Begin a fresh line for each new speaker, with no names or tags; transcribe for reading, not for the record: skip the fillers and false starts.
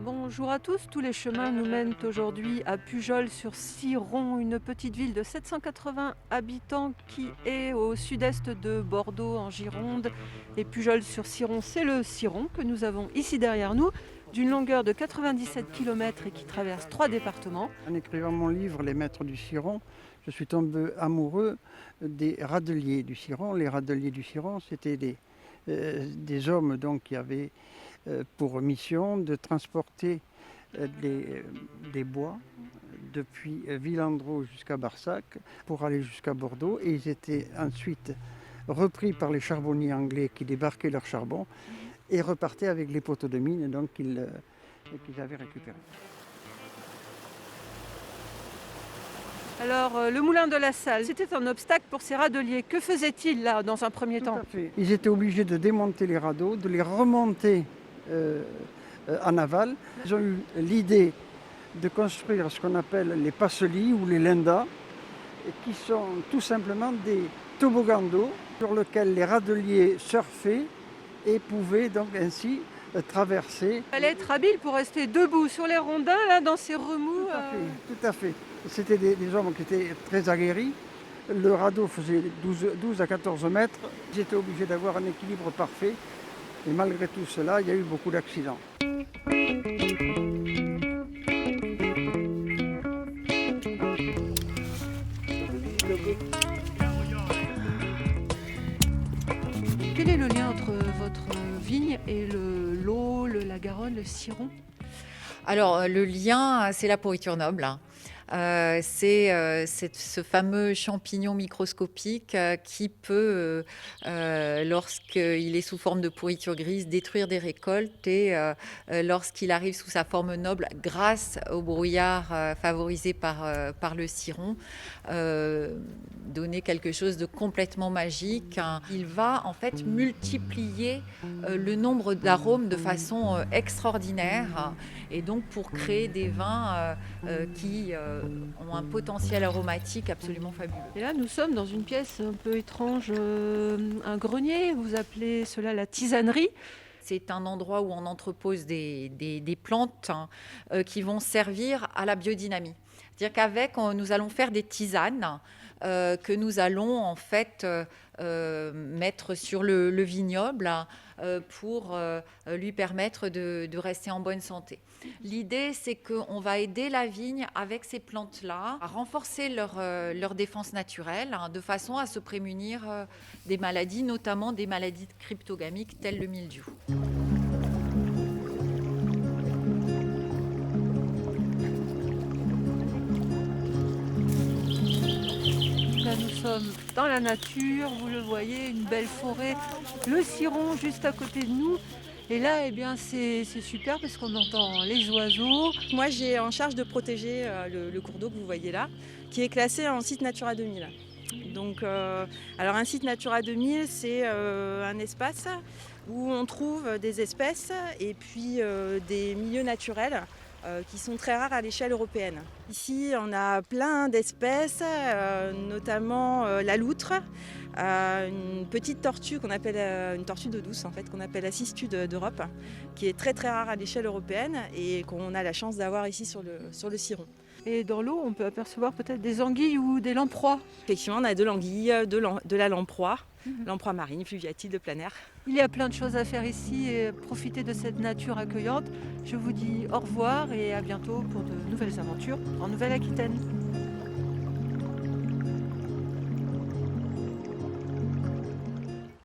Bonjour à tous, tous les chemins nous mènent aujourd'hui à Pujol-sur-Ciron, une petite ville de 780 habitants qui est au sud-est de Bordeaux en Gironde. Et Pujol-sur-Ciron, c'est le Ciron que nous avons ici derrière nous, d'une longueur de 97 km et qui traverse 3 départements.
En écrivant mon livre Les Maîtres du Ciron, je suis tombé amoureux des radeliers du Ciron. Les radeliers du Ciron, c'était des hommes donc, qui avaient pour mission de transporter des bois depuis Villandreau jusqu'à Barsac pour aller jusqu'à Bordeaux. Et ils étaient ensuite repris par les charbonniers anglais qui débarquaient leur charbon et repartaient avec les poteaux de mine donc, qu'ils avaient récupérés.
Alors, le moulin de la Salle, c'était un obstacle pour ces radeliers. Que faisaient-ils là, dans un premier temps ?
Tout à fait. Ils étaient obligés de démonter les radeaux, de les remonter en aval. Ils ont eu l'idée de construire ce qu'on appelle les passelis ou les lindas, qui sont tout simplement des toboggans d'eau sur lesquels les radeliers surfaient et pouvaient donc ainsi traverser.
Il fallait être habile pour rester debout sur les rondins, là, dans ces remous.
Tout à fait. C'était des hommes qui étaient très aguerris. Le radeau faisait 12 à 14 mètres. Ils étaient obligés d'avoir un équilibre parfait. Et malgré tout cela, il y a eu beaucoup d'accidents.
Quel est le lien entre votre vigne et l'eau, la Garonne, le Ciron ?
Alors, le lien, c'est la pourriture noble. C'est ce fameux champignon microscopique qui peut, lorsqu'il est sous forme de pourriture grise, détruire des récoltes et lorsqu'il arrive sous sa forme noble, grâce au brouillard favorisé par le ciron, donner quelque chose de complètement magique. Il va en fait multiplier le nombre d'arômes de façon extraordinaire et donc pour créer des vins qui ont un potentiel aromatique absolument fabuleux.
Et là, nous sommes dans une pièce un peu étrange, un grenier. Vous appelez cela la tisanerie.
C'est un endroit où on entrepose des plantes qui vont servir à la biodynamie. C'est-à-dire qu'avec, nous allons faire des tisanes que nous allons en fait mettre sur le vignoble pour lui permettre de rester en bonne santé. L'idée, c'est qu'on va aider la vigne avec ces plantes-là à renforcer leur défense naturelle de façon à se prémunir des maladies, notamment des maladies cryptogamiques telles le mildiou.
Là, nous sommes dans la nature, vous le voyez, une belle forêt, le Ciron juste à côté de nous. Et là, eh bien, c'est super parce qu'on entend les oiseaux.
Moi, j'ai en charge de protéger le cours d'eau que vous voyez là, qui est classé en site Natura 2000. Donc, alors un site Natura 2000, c'est un espace où on trouve des espèces et puis des milieux naturels qui sont très rares à l'échelle européenne. Ici, on a plein d'espèces, notamment la loutre, une petite tortue qu'on appelle une tortue d'eau douce en fait, qu'on appelle la cistude d'Europe, qui est très très rare à l'échelle européenne et qu'on a la chance d'avoir ici sur le Ciron.
Et dans l'eau, on peut apercevoir peut-être des anguilles ou des lamproies.
Effectivement, on a de l'anguille, de la lamproie, lamproie marine, fluviatile de plein air.
Il y a plein de choses à faire ici et profiter de cette nature accueillante. Je vous dis au revoir et à bientôt pour de nouvelles aventures en Nouvelle-Aquitaine.